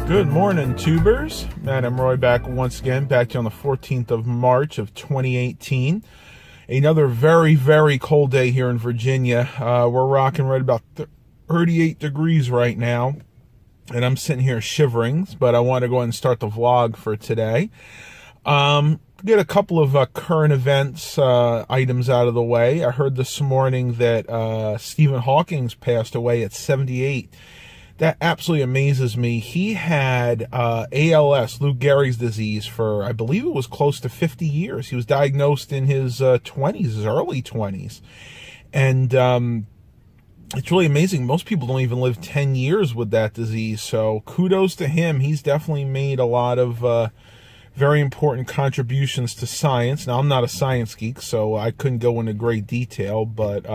Good morning, tubers. Madam Roy back once again, back on the 14th of March of 2018. Another very, very cold day here in Virginia. We're rocking right about 38 degrees right now, and I'm sitting here shivering, but I want to go ahead and start the vlog for today. Get a couple of current events items out of the way. I heard this morning that Stephen Hawking's passed away at 78. That absolutely amazes me. He had ALS, Lou Gehrig's disease, for, I believe it was close to 50 years. He was diagnosed in his 20s, his early 20s. And it's really amazing. Most people don't even live 10 years with that disease. So kudos to him. He's definitely made a lot of very important contributions to science. Now, I'm not a science geek, so I couldn't go into great detail, but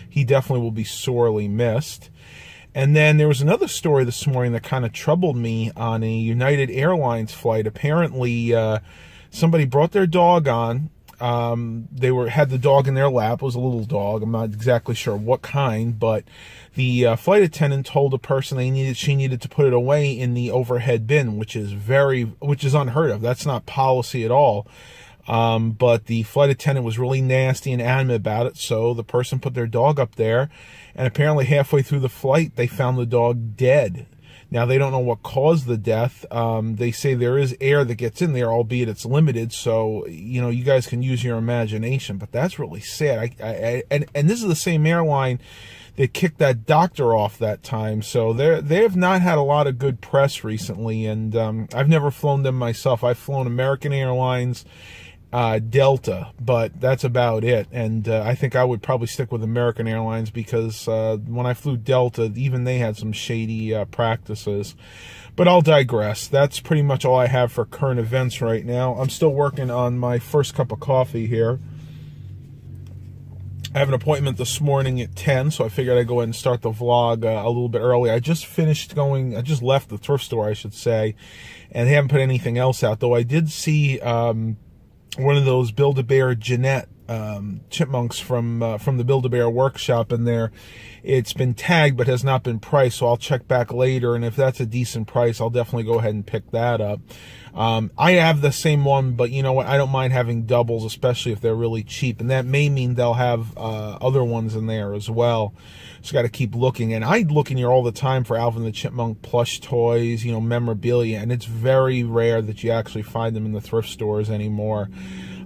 he definitely will be sorely missed. And then there was another story this morning that kind of troubled me on a United Airlines flight. Apparently, somebody brought their dog on. They had the dog in their lap. It was a little dog. I'm not exactly sure what kind, but the flight attendant told the person she needed to put it away in the overhead bin, which is unheard of. That's not policy at all. But the flight attendant was really nasty and adamant about it, so the person put their dog up there, and apparently halfway through the flight, they found the dog dead. Now, they don't know what caused the death. They say there is air that gets in there, albeit it's limited, so, you know, you guys can use your imagination, but that's really sad. And this is the same airline that kicked that doctor off that time, so they have not had a lot of good press recently, and I've never flown them myself. I've flown American Airlines, Delta, but that's about it. And I think I would probably stick with American Airlines because when I flew Delta, even they had some shady practices. But I'll digress. That's pretty much all I have for current events right now. I'm still working on my first cup of coffee here. I have an appointment this morning at 10, so I figured I'd go ahead and start the vlog a little bit early. I just left the thrift store, I should say, and they haven't put anything else out, though I did see one of those Build-A-Bear Jeanette chipmunks from the Build-A-Bear workshop in there. It's been tagged but has not been priced, so I'll check back later, and if that's a decent price, I'll definitely go ahead and pick that up. I have the same one, but you know what? I don't mind having doubles, especially if they're really cheap, and that may mean they'll have other ones in there as well. Just got to keep looking, and I look in here all the time for Alvin the Chipmunk plush toys, you know, memorabilia, and it's very rare that you actually find them in the thrift stores anymore.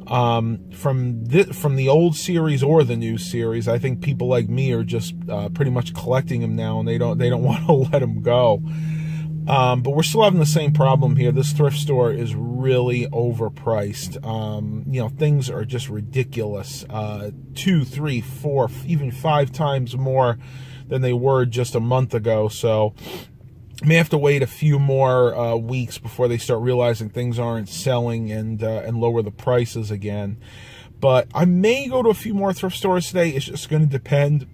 From the old series or the new series, I think people like me are just pretty much collecting them now, and they don't want to let them go. But we're still having the same problem here. This thrift store is really overpriced. You know, things are just ridiculous. 2, 3, 4, even 5 times more than they were just a month ago. So may have to wait a few more weeks before they start realizing things aren't selling and lower the prices again. But I may go to a few more thrift stores today. It's just going to depend.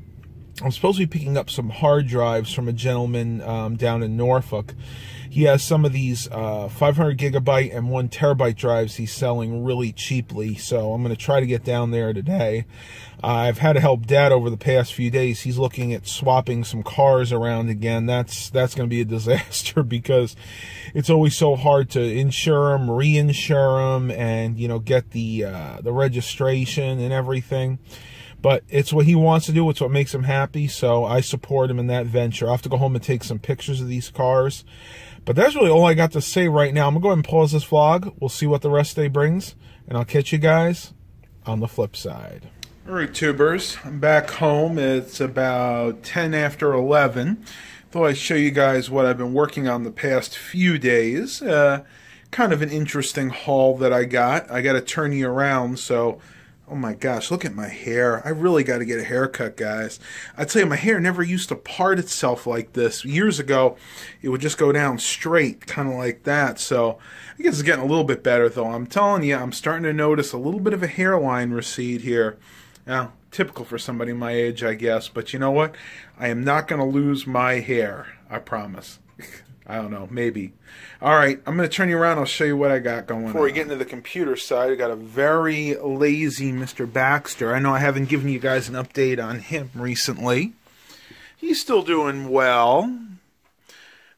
I'm supposed to be picking up some hard drives from a gentleman down in Norfolk. He has some of these 500 gigabyte and 1 terabyte drives he's selling really cheaply, so I'm going to try to get down there today. I've had to help Dad over the past few days. He's looking at swapping some cars around again. That's going to be a disaster because it's always so hard to insure them, reinsure them, and, you know, get the registration and everything. But it's what he wants to do. It's what makes him happy, so I support him in that venture. I'll have to go home and take some pictures of these cars. But that's really all I got to say right now. I'm going to go ahead and pause this vlog. We'll see what the rest of the day brings, and I'll catch you guys on the flip side. All right, tubers. I'm back home. It's about 10 after 11. Thought I'd show you guys what I've been working on the past few days. Kind of an interesting haul that I got. I got to turn you around, so... Oh my gosh, look at my hair. I really got to get a haircut, guys. I tell you, my hair never used to part itself like this. Years ago, it would just go down straight, kind of like that. So I guess it's getting a little bit better, though. I'm telling you, I'm starting to notice a little bit of a hairline recede here. Now, typical for somebody my age, I guess. But you know what? I am not going to lose my hair. I promise. I don't know, maybe. All right, I'm going to turn you around. I'll show you what I got going on. Before we get into the computer side, I got a very lazy Mr. Baxter. I know I haven't given you guys an update on him recently. He's still doing well.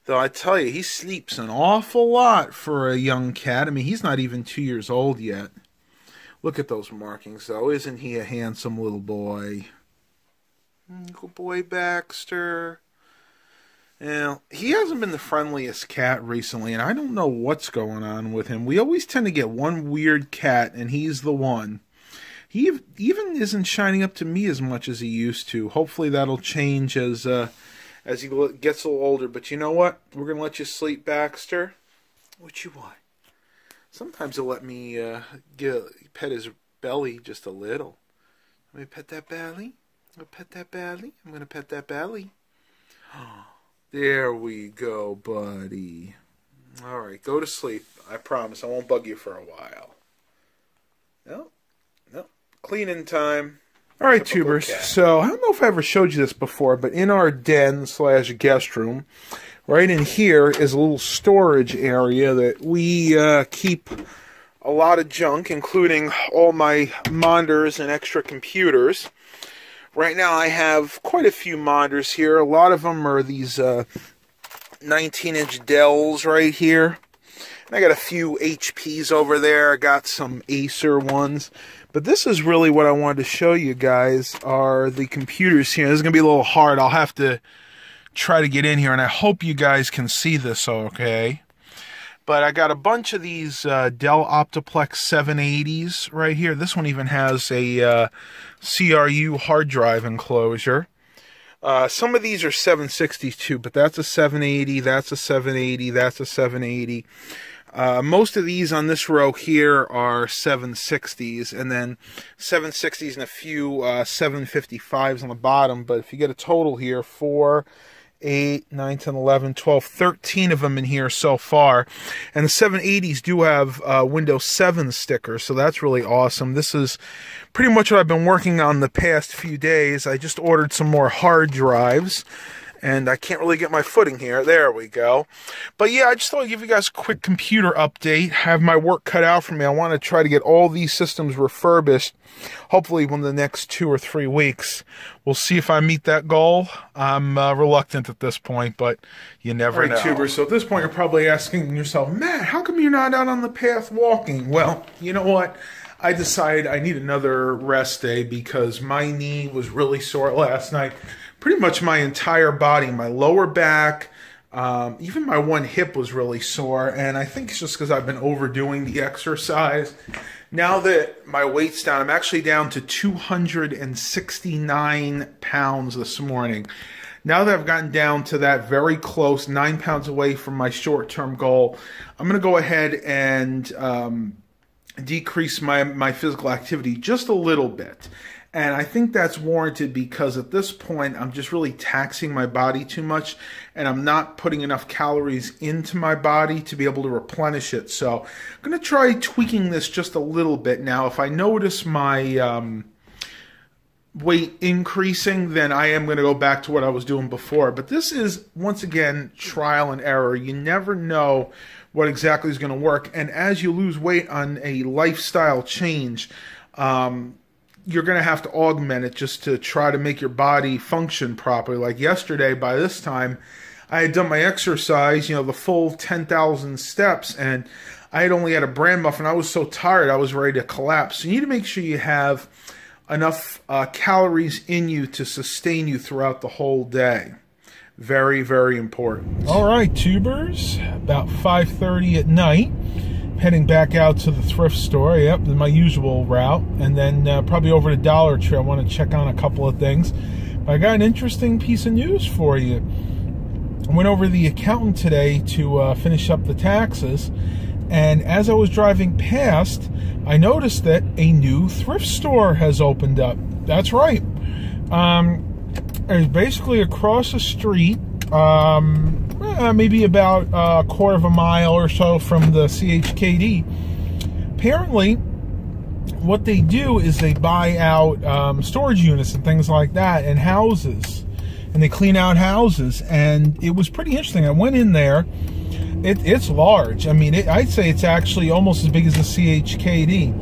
Though I tell you, he sleeps an awful lot for a young cat. I mean, he's not even 2 years old yet. Look at those markings, though. Isn't he a handsome little boy? Good boy, Baxter. Now, he hasn't been the friendliest cat recently, and I don't know what's going on with him. We always tend to get one weird cat, and he's the one. He even isn't shining up to me as much as he used to. Hopefully that'll change as he gets a little older. But you know what? We're going to let you sleep, Baxter. What you want? Sometimes he'll let me pet his belly just a little. Let me pet that belly. I'm going to pet that belly. I'm going to pet that belly. There we go, buddy. All right, go to sleep. I promise I won't bug you for a while. No. Cleaning time. All right, tubers. So I don't know if I ever showed you this before, but in our den/guest room, right in here is a little storage area that we keep a lot of junk, including all my monitors and extra computers. Right now I have quite a few monitors here. A lot of them are these 19-inch Dells right here. And I got a few HPs over there. I got some Acer ones. But this is really what I wanted to show you guys are the computers here. This is going to be a little hard. I'll have to try to get in here, and I hope you guys can see this okay. But I got a bunch of these Dell Optiplex 780s right here. This one even has a CRU hard drive enclosure. Some of these are 760s too, but that's a 780, that's a 780, that's a 780. Most of these on this row here are 760s, and then 760s and a few 755s on the bottom. But if you get a total here, 4, 8, 9, 10, 11, 12, 13 of them in here so far. And the 780s do have Windows 7 stickers, so that's really awesome. This is pretty much what I've been working on the past few days. I just ordered some more hard drives, and I can't really get my footing here. There we go. But yeah, I just thought I'd give you guys a quick computer update. Have my work cut out for me. I want to try to get all these systems refurbished, hopefully within the next 2 or 3 weeks. We'll see if I meet that goal. I'm reluctant at this point, but you never know. Tubers, so at this point you're probably asking yourself, Matt, how come you're not out on the path walking? Well, you know what? I decided I need another rest day because my knee was really sore last night. Pretty much my entire body, my lower back, even my one hip was really sore. And I think it's just because I've been overdoing the exercise. Now that my weight's down, I'm actually down to 269 pounds this morning. Now that I've gotten down to that very close, 9 pounds away from my short-term goal, I'm going to go ahead and decrease my physical activity just a little bit. And I think that's warranted because at this point, I'm just really taxing my body too much, and I'm not putting enough calories into my body to be able to replenish it. So I'm going to try tweaking this just a little bit. Now, if I notice my weight increasing, then I am going to go back to what I was doing before. But this is, once again, trial and error. You never know what exactly is going to work. And as you lose weight on a lifestyle change, you're going to have to augment it just to try to make your body function properly. Like yesterday, by this time, I had done my exercise, the full 10,000 steps, and I had only had a bran muffin. I was so tired, I was ready to collapse. So you need to make sure you have enough calories in you to sustain you throughout the whole day. Very, very important. All right, tubers, about 5:30 at night. Heading back out to the thrift store. Yep, my usual route. And then probably over to Dollar Tree. I want to check on a couple of things. But I got an interesting piece of news for you. I went over to the accountant today to finish up the taxes. And as I was driving past, I noticed that a new thrift store has opened up. That's right. It's basically across the street. Maybe about a quarter of a mile or so from the CHKD. Apparently, what they do is they buy out storage units and things like that, and houses, and they clean out houses. And it was pretty interesting. I went in there. It's large. I mean, I'd say it's actually almost as big as the CHKD.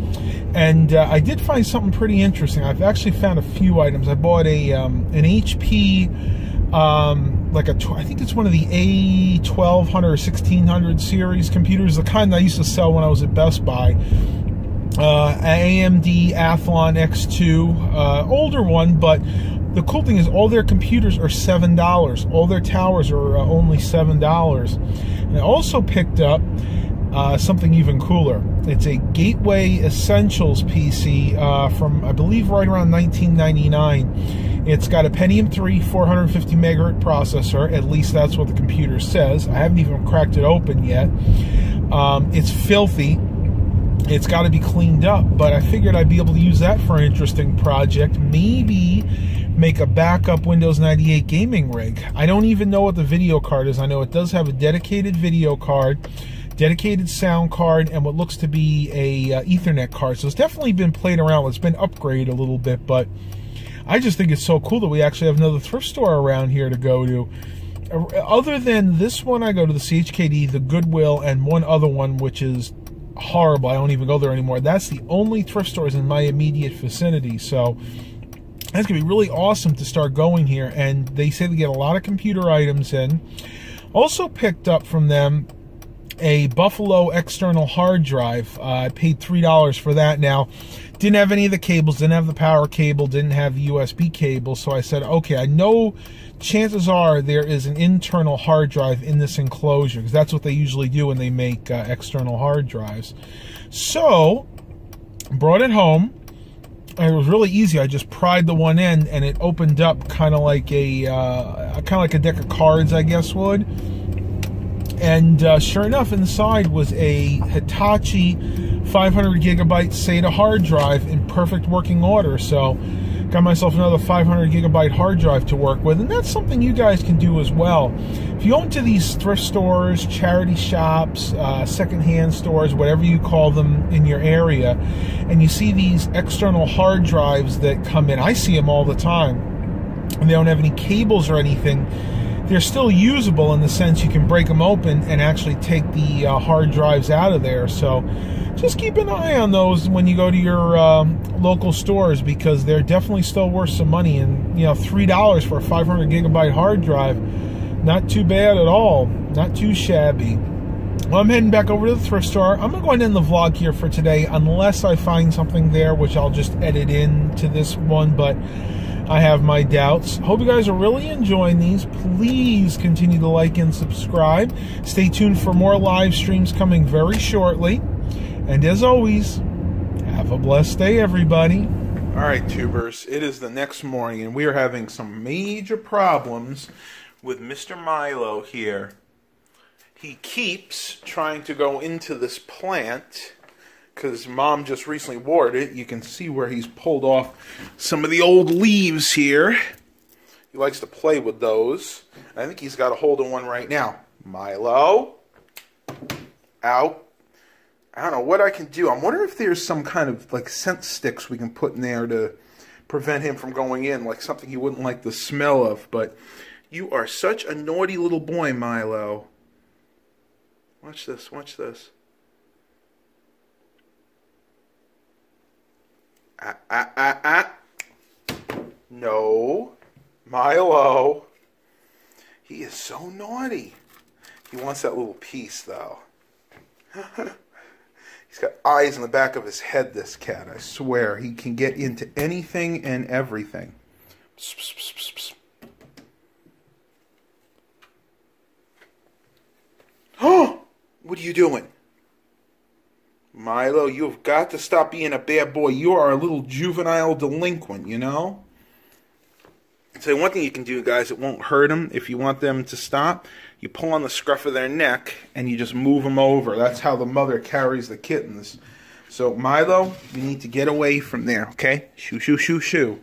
And I did find something pretty interesting. I've actually found a few items. I bought an HP like I think it's one of the A1200 or 1600 series computers, the kind I used to sell when I was at Best Buy. AMD Athlon X2, older one, but the cool thing is all their computers are $7. All their towers are only $7. And I also picked up something even cooler. It's a Gateway Essentials PC from, I believe, right around 1999. It's got a Pentium 3 450 megahertz processor. At least that's what the computer says. I haven't even cracked it open yet. It's filthy. It's got to be cleaned up, but I figured I'd be able to use that for an interesting project. Maybe make a backup Windows 98 gaming rig. I don't even know what the video card is. I know it does have a dedicated video card, dedicated sound card, and what looks to be a Ethernet card. So it's definitely been played around. It's been upgraded a little bit, but I just think it's so cool that we actually have another thrift store around here to go to. Other than this one, I go to the CHKD, the Goodwill, and one other one, which is horrible. I don't even go there anymore. That's the only thrift stores in my immediate vicinity. So that's gonna be really awesome to start going here. And they say they get a lot of computer items in. Also picked up from them a Buffalo external hard drive. I paid $3 for that. Now, didn't have any of the cables, didn't have the power cable, didn't have the USB cable. So I said, okay, I know chances are there is an internal hard drive in this enclosure, because that's what they usually do when they make external hard drives. So brought it home, and it was really easy. I just pried the one end, and it opened up kind of like a deck of cards, I guess would. And sure enough, inside was a Hitachi 500 gigabyte SATA hard drive in perfect working order. So got myself another 500 gigabyte hard drive to work with, and that's something you guys can do as well. If you go into these thrift stores, charity shops, secondhand stores, whatever you call them in your area, and you see these external hard drives that come in, I see them all the time, and they don't have any cables or anything. They're still usable in the sense you can break them open and actually take the hard drives out of there. So just keep an eye on those when you go to your local stores, because they're definitely still worth some money. And you know, $3 for a 500 gigabyte hard drive, not too bad at all, not too shabby. Well, I'm heading back over to the thrift store. I'm gonna go ahead and end the vlog here for today, unless I find something there, which I'll just edit into this one, but I have my doubts. Hope you guys are really enjoying these. Please continue to like and subscribe. Stay tuned for more live streams coming very shortly. And as always, have a blessed day, everybody. All right, tubers, it is the next morning, and we are having some major problems with Mr. Milo here. He keeps trying to go into this plant because Mom just recently watered it. You can see where he's pulled off some of the old leaves here. He likes to play with those. I think he's got a hold of one right now. Milo, out. I don't know what I can do. I'm wondering if there's some kind of like scent sticks we can put in there to prevent him from going in, like something he wouldn't like the smell of. But you are such a naughty little boy, Milo. Watch this, watch this. No. Milo. He is so naughty. He wants that little piece, though. He's got eyes in the back of his head, this cat. I swear. He can get into anything and everything. Psst, psst, psst, psst, psst. Oh! What are you doing? Milo, you've got to stop being a bad boy. You are a little juvenile delinquent, you know? So one thing you can do, guys, it won't hurt them. If you want them to stop, you pull on the scruff of their neck and you just move them over. That's how the mother carries the kittens. So, Milo, you need to get away from there, okay? Shoo, shoo, shoo, shoo.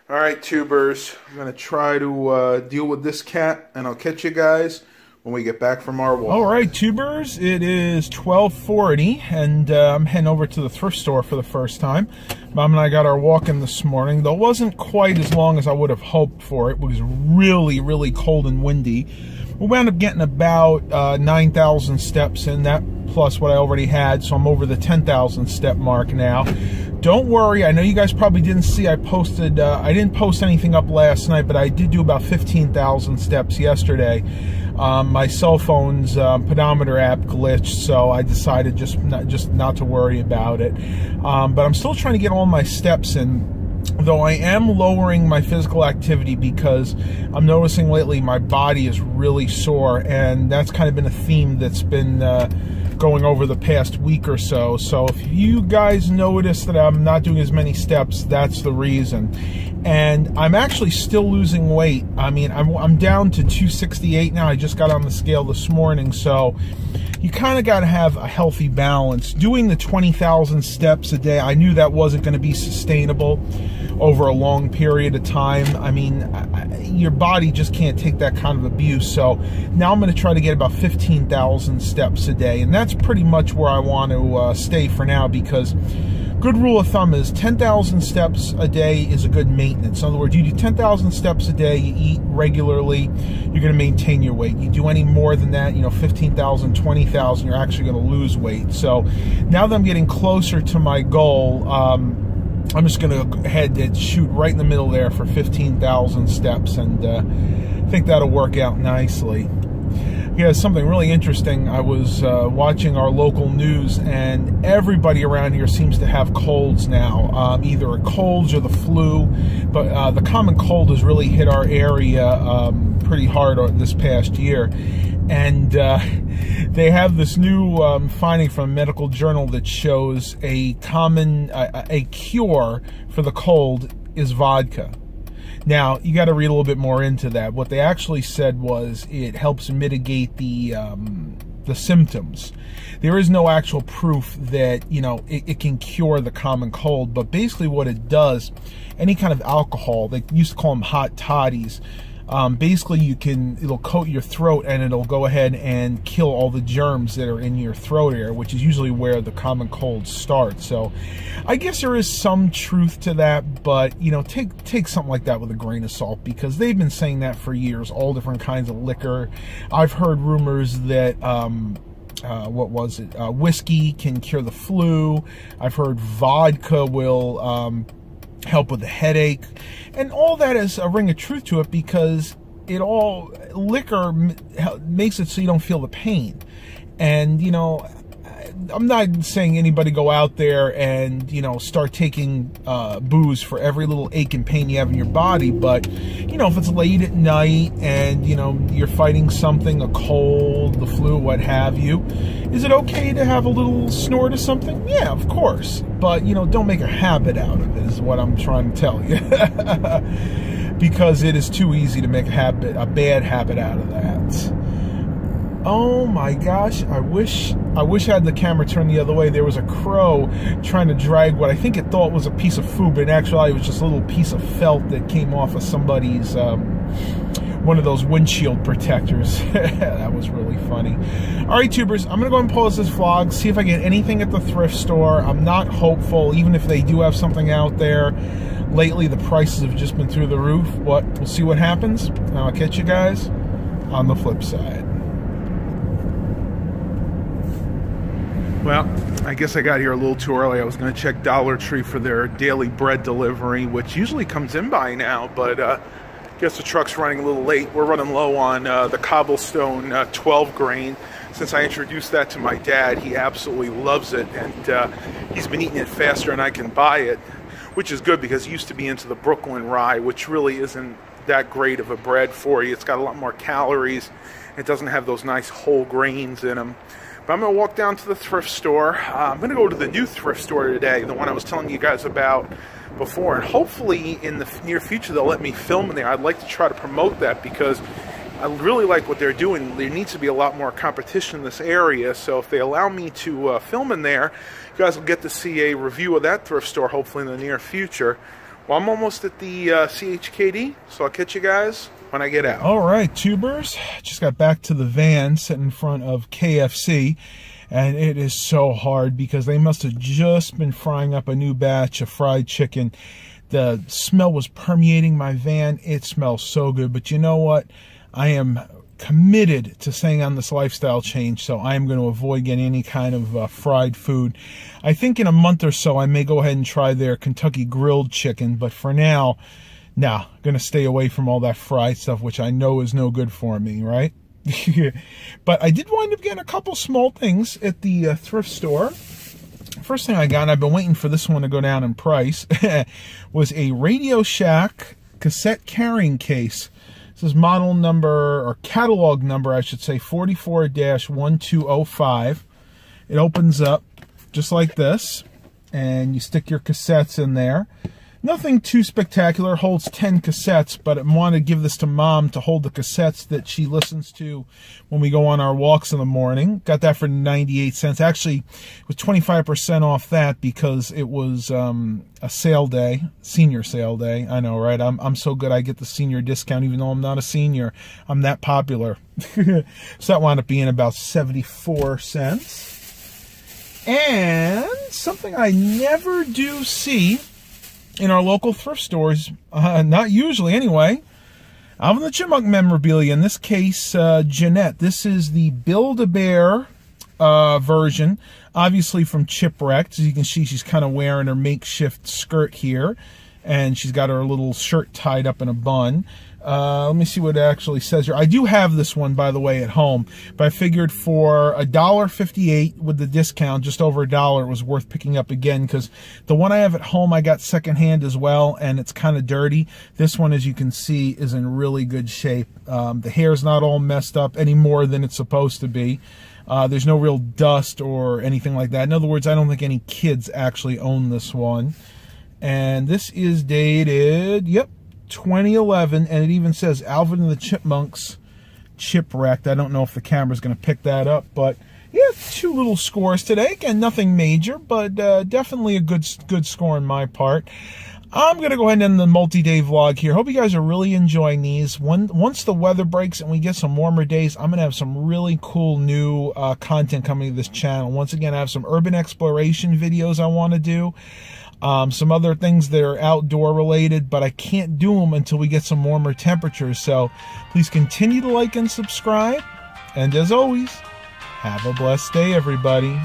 All right, tubers. I'm going to try to deal with this cat, and I'll catch you guys when we get back from our walk. All right, tubers, it is 12:40, and I'm heading over to the thrift store for the first time. Mom and I got our walk-in this morning, though it wasn't quite as long as I would have hoped for. It was really, really cold and windy. We wound up getting about 9,000 steps in, that plus what I already had, so I'm over the 10,000 step mark now. Don't worry, I know you guys probably didn't see, I didn't post anything up last night, but I did do about 15,000 steps yesterday. My cell phone's pedometer app glitched, so I decided just not to worry about it. But I'm still trying to get all my steps in, though I am lowering my physical activity because I'm noticing lately my body is really sore, and that's kind of been a theme that's been going over the past week or so. So if you guys notice that I'm not doing as many steps, that's the reason. And I'm actually still losing weight. I mean, I'm down to 268 now. I just got on the scale this morning, so you kind of got to have a healthy balance. Doing the 20,000 steps a day, I knew that wasn't going to be sustainable over a long period of time. I mean, your body just can't take that kind of abuse. So now I'm going to try to get about 15,000 steps a day, and that's pretty much where I want to stay for now, because good rule of thumb is 10,000 steps a day is a good maintenance. In other words, you do 10,000 steps a day, you eat regularly, you're going to maintain your weight. You do any more than that, 15,000, 20,000, you're actually going to lose weight. So now that I'm getting closer to my goal, I'm just going to go ahead and shoot right in the middle there for 15,000 steps, and I think that'll work out nicely. Yeah, something really interesting. I was watching our local news, and everybody around here seems to have colds now, either a cold or the flu, but the common cold has really hit our area pretty hard this past year. And they have this new finding from a medical journal that shows a cure for the cold is vodka. Now, you got to read a little bit more into that. What they actually said was it helps mitigate the symptoms. There is no actual proof that, it can cure the common cold, but basically what it does, any kind of alcohol, they used to call them hot toddies, basically it'll coat your throat, and it'll go ahead and kill all the germs that are in your throat area, which is usually where the common cold starts. So I guess there is some truth to that, but take something like that with a grain of salt, because they've been saying that for years, all different kinds of liquor. I've heard rumors that whiskey can cure the flu. I've heard vodka will help with the headache, and all that has a ring of truth to it, because liquor makes it so you don't feel the pain. And I'm not saying anybody go out there and start taking booze for every little ache and pain you have in your body, but if it's late at night and you're fighting something, a cold, the flu, what have you, is it okay to have a little snort of something? Yeah, of course, but don't make a habit out of it, is what I'm trying to tell you. Because it is too easy to make a bad habit out of that. Oh my gosh, I wish I had the camera turned the other way. There was a crow trying to drag what I think it thought was a piece of food, but in actuality it was just a little piece of felt that came off of somebody's one of those windshield protectors. That was really funny. Alright, tubers, I'm gonna go and pause this vlog, see if I get anything at the thrift store. I'm not hopeful, even if they do have something out there. Lately the prices have just been through the roof. We'll see what happens, and I'll catch you guys on the flip side. Well, I guess I got here a little too early. I was going to check Dollar Tree for their daily bread delivery, which usually comes in by now, but I guess the truck's running a little late. We're running low on the cobblestone 12 grain. Since I introduced that to my dad, he absolutely loves it, and he's been eating it faster than I can buy it, which is good because he used to be into the Brooklyn rye, which really isn't that great of a bread for you. It's got a lot more calories. It doesn't have those nice whole grains in them. But I'm going to walk down to the thrift store. I'm going to go to the new thrift store today, the one I was telling you guys about before. And hopefully in the near future they'll let me film in there. I'd like to try to promote that because I really like what they're doing. There needs to be a lot more competition in this area. So if they allow me to film in there, you guys will get to see a review of that thrift store hopefully in the near future. Well, I'm almost at the CHKD, so I'll catch you guys when I get out. All right, tubers, just got back to the van sitting in front of KFC, and it is so hard because they must have just been frying up a new batch of fried chicken. The smell was permeating my van. It smells so good, but you know what? I am committed to staying on this lifestyle change, so I'm going to avoid getting any kind of fried food. I think in a month or so I may go ahead and try their Kentucky grilled chicken, but for now, nah, I'm going to stay away from all that fried stuff, which I know is no good for me, right? But I did wind up getting a couple small things at the thrift store. First thing I got, and I've been waiting for this one to go down in price, was a Radio Shack cassette carrying case. This is model number, or catalog number, I should say, 44-1205. It opens up just like this, and you stick your cassettes in there. Nothing too spectacular. Holds 10 cassettes, but I want to give this to Mom to hold the cassettes that she listens to when we go on our walks in the morning. Got that for 98 cents. Actually, it was 25% off that because it was a sale day, senior sale day. I know, right? I'm so good I get the senior discount even though I'm not a senior. I'm that popular. So that wound up being about 74 cents. And something I never do see in our local thrift stores, not usually anyway, Alvin the Chipmunk memorabilia. In this case, Jeanette. This is the Build-A-Bear version, obviously from Chipwrecked. As you can see, she's kind of wearing her makeshift skirt here, and she's got her little shirt tied up in a bun. Let me see what it actually says here. I do have this one, by the way, at home, but I figured for $1.58 with the discount, just over $1, it was worth picking up again, because the one I have at home I got secondhand as well, and it's kind of dirty. This one, as you can see, is in really good shape. The hair's not all messed up any more than it's supposed to be. There's no real dust or anything like that. In other words, I don't think any kids actually own this one. And this is dated, yep, 2011, and it even says Alvin and the Chipmunks Chipwrecked. I don't know if the camera's going to pick that up, but yeah, 2 little scores today. Again, nothing major, but definitely a good score on my part. I'm going to go ahead and end the multi-day vlog here. Hope you guys are really enjoying these. Once the weather breaks and we get some warmer days, I'm going to have some really cool new content coming to this channel. Once again, I have some urban exploration videos I want to do. Some other things that are outdoor related, but I can't do them until we get some warmer temperatures. So please continue to like and subscribe. And as always, have a blessed day, everybody.